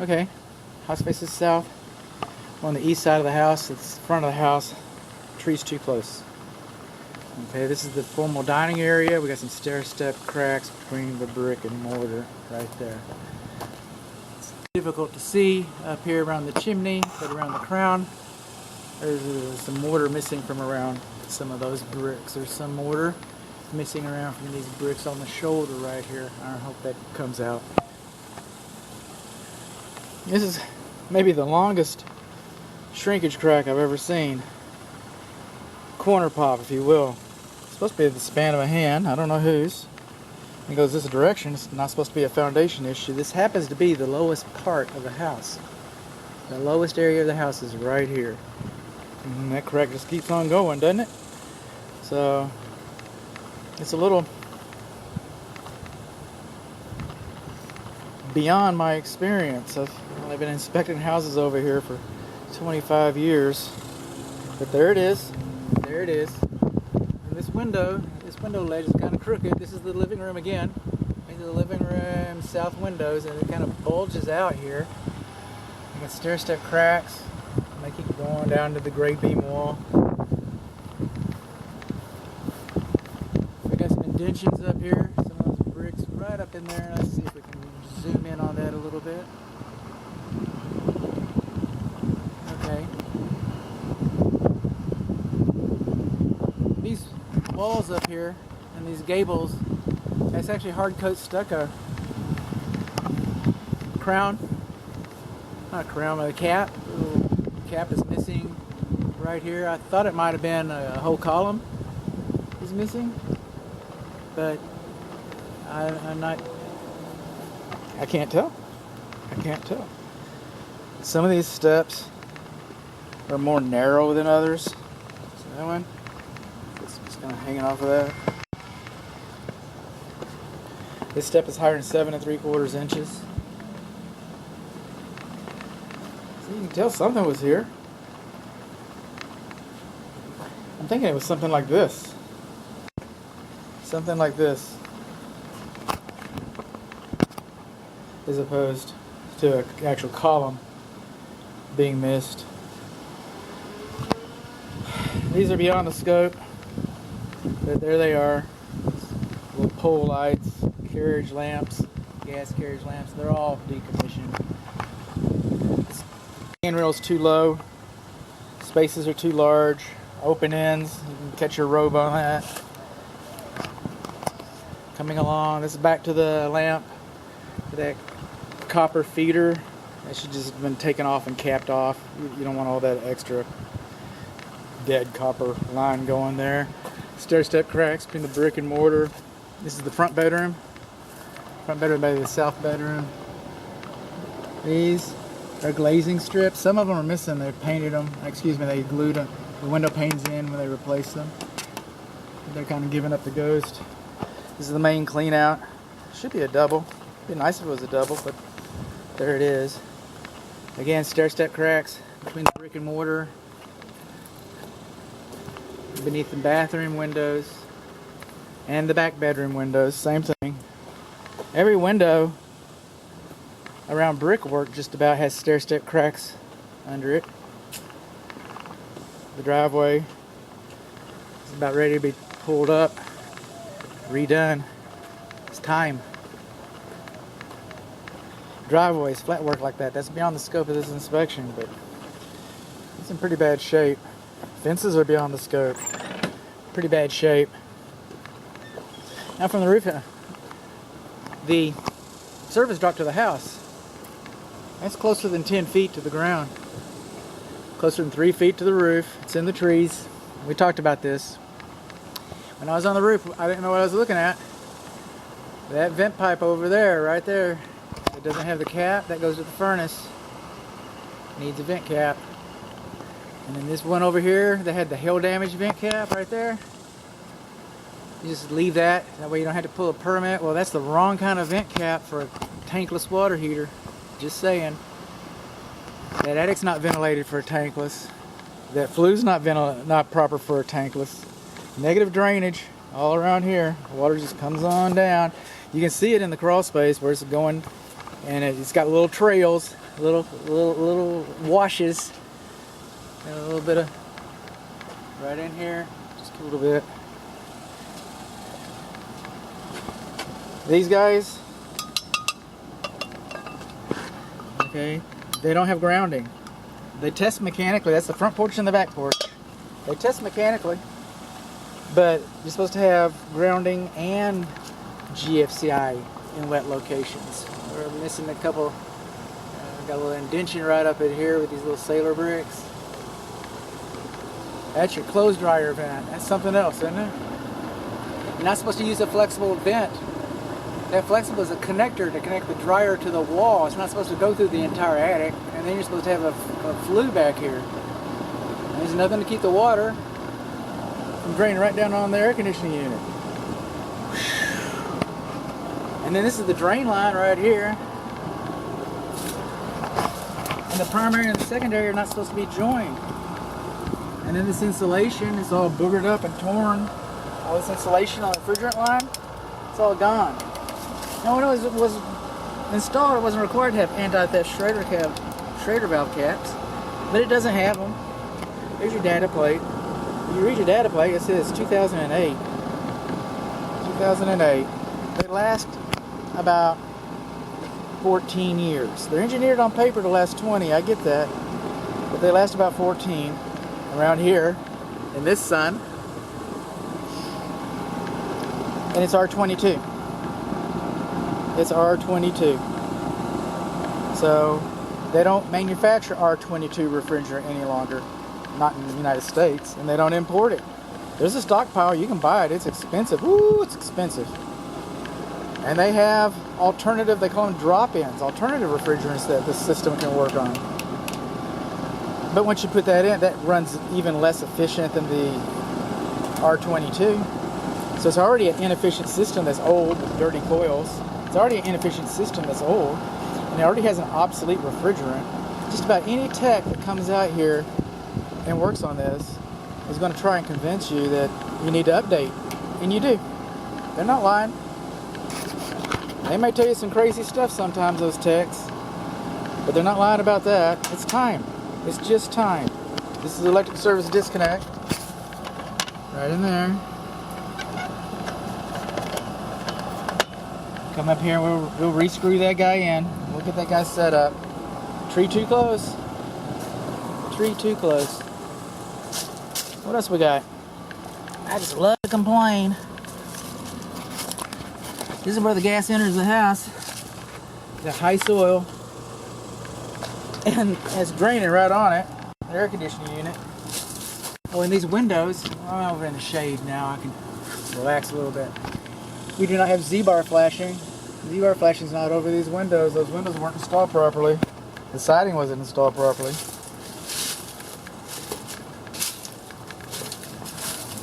Okay, house faces south. On the east side of the house, it's the front of the house. Tree's too close. Okay, this is the formal dining area. We got some stair-step cracks between the brick and mortar right there. It's difficult to see up here around the chimney, but around the crown, there's some mortar missing from around some of those bricks. There's some mortar missing around from these bricks on the shoulder right here. I hope that comes out. This is maybe the longest shrinkage crack I've ever seen. Corner pop, if you will. It's supposed to be the span of a hand. I don't know whose. It goes this direction. It's not supposed to be a foundation issue. This happens to be the lowest part of the house. The lowest area of the house is right here. And that crack just keeps on going, doesn't it? So it's a little beyond my experience. I've been inspecting houses over here for 25 years. But there it is. There it is. And this window ledge is kind of crooked. This is the living room again. These are the living room south windows, and it kind of bulges out here. You got stair-step cracks. And they keep going down to the gray beam wall. We got some indentions up here. Some of those bricks right up in there. Let's see if we can zoom in on that a little bit. Okay. These walls up here and these gables, that's actually hard coat stucco. Crown, not crown, but a cap. The little cap is missing right here. I thought it might have been a whole column is missing, but I'm not. I can't tell. I can't tell. Some of these steps are more narrow than others. So that one, it's kind of hanging off of that. This step is higher than 7 3/4 inches. So you can tell something was here. I'm thinking it was something like this. Something like this. As opposed to an actual column being missed. These are beyond the scope, but there they are. Little pole lights, carriage lamps, gas carriage lamps, they're all decommissioned. Handrail's too low, spaces are too large, open ends, you can catch your robe on that. Coming along, this is back to the lamp, to that copper feeder. That should just have been taken off and capped off. You don't want all that extra dead copper line going there. Stair-step cracks between the brick and mortar. This is the front bedroom. Front bedroom by the south bedroom. These are glazing strips. Some of them are missing. They painted them. Excuse me, they glued the window panes in when they replaced them. They're kind of giving up the ghost. This is the main clean out. Should be a double. It'd be nice if it was a double, but there it is. Again, stair-step cracks between the brick and mortar. Beneath the bathroom windows and the back bedroom windows, same thing. Every window around brickwork just about has stair-step cracks under it. The driveway is about ready to be pulled up, redone. It's time. Driveways, flat work like that, that's beyond the scope of this inspection, but it's in pretty bad shape. Fences are beyond the scope. Pretty bad shape. Now from the roof, the surface drop to the house. That's closer than 10 feet to the ground. Closer than 3 feet to the roof. It's in the trees. We talked about this. When I was on the roof, I didn't know what I was looking at. That vent pipe over there, right there, it doesn't have the cap. That goes to the furnace. Needs a vent cap. And then this one over here, they had the hail damage vent cap right there. You just leave that. That way you don't have to pull a permit. Well, that's the wrong kind of vent cap for a tankless water heater. Just saying. That attic's not ventilated for a tankless. That flue's not proper for a tankless. Negative drainage all around here. The water just comes on down. You can see it in the crawl space where it's going and it's got little trails, little washes, and a little bit of right in here, just a little bit. These guys, okay, they don't have grounding. They test mechanically. That's the front porch and the back porch. They test mechanically, but you're supposed to have grounding and GFCI in wet locations. We're missing a couple. Got a little indention right up in here with these little sailor bricks. That's your clothes dryer vent. That's something else, isn't it? You're not supposed to use a flexible vent. That flexible is a connector to connect the dryer to the wall. It's not supposed to go through the entire attic. And then you're supposed to have a flue back here. And there's nothing to keep the water from draining right down on the air conditioning unit. And then this is the drain line right here. And the primary and the secondary are not supposed to be joined. And then this insulation is all boogered up and torn. All this insulation on the refrigerant line, it's all gone. Now, when it was installed, it wasn't required to have anti-theft Schrader valve caps, but it doesn't have them. There's your data plate. If you read your data plate, it says 2008. 2008. They last about 14 years. They're engineered on paper to last 20, I get that, but they last about 14 around here in this sun, and it's R22. It's R22. So they don't manufacture R22 refrigerant any longer, not in the United States, and they don't import it. There's a stockpile, you can buy it, it's expensive. Ooh, it's expensive. And they have alternative, they call them drop-ins, alternative refrigerants that the system can work on. But once you put that in, that runs even less efficient than the R22. So it's already an inefficient system that's old with dirty coils. It's already an inefficient system that's old, and it already has an obsolete refrigerant. Just about any tech that comes out here and works on this is going to try and convince you that you need to update, and you do. They're not lying. They may tell you some crazy stuff sometimes, those techs, but they're not lying about that. It's time. It's just time. This is electric service disconnect. Right in there. Come up here and we'll re-screw that guy in. We'll get that guy set up. Tree too close. Tree too close. What else we got? I just love to complain. This is where the gas enters the house. The high soil. And it's draining right on it. The air conditioning unit. Oh, and these windows, I'm over in the shade now. I can relax a little bit. We do not have Z-bar flashing. Z-bar flashing is not over these windows. Those windows weren't installed properly. The siding wasn't installed properly.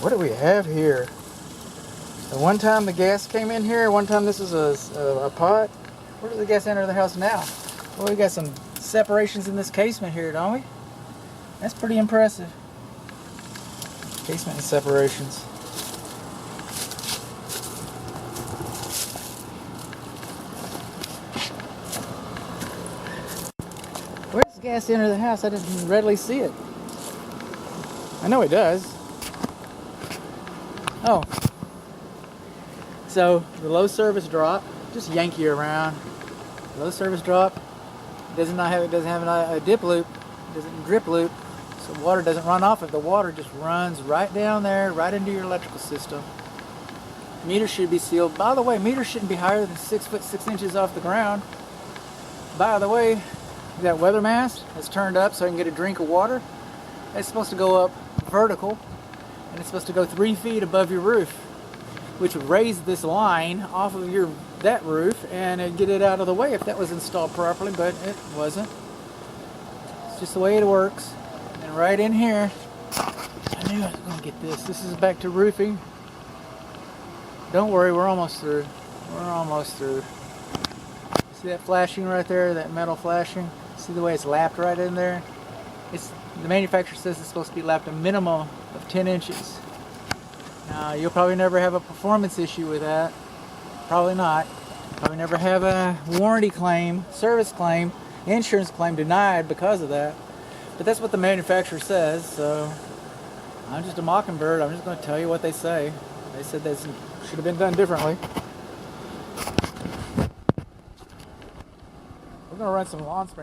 What do we have here? The one time the gas came in here, one time this was a pot. Where does the gas enter the house now? Well, we got some separations in this casement here, don't we? That's pretty impressive. Casement and separations. Where does gas enter the house? I didn't readily see it. I know it does. Oh. So the low service drop, just yank you around. Low service drop doesn't have a dip loop, doesn't drip loop, so water doesn't run off it. The water just runs right down there, right into your electrical system. Meter should be sealed. By the way, meters shouldn't be higher than 6 foot 6 inches off the ground. By the way, that weather mast is turned up so I can get a drink of water. It's supposed to go up vertical, and it's supposed to go 3 feet above your roof, which would raise this line off of that roof and it'd get it out of the way if that was installed properly, but it wasn't. It's just the way it works. And right in here, I knew I was going to get this. This is back to roofing. Don't worry, we're almost through. We're almost through. See that flashing right there, that metal flashing? See the way it's lapped right in there? The manufacturer says it's supposed to be lapped a minimum of 10 inches. Now, you'll probably never have a performance issue with that. Probably not. Probably never have a warranty claim, service claim, insurance claim denied because of that. But that's what the manufacturer says, so I'm just a mockingbird. I'm just going to tell you what they say. They said this should have been done differently. We're going to run some lawn spray.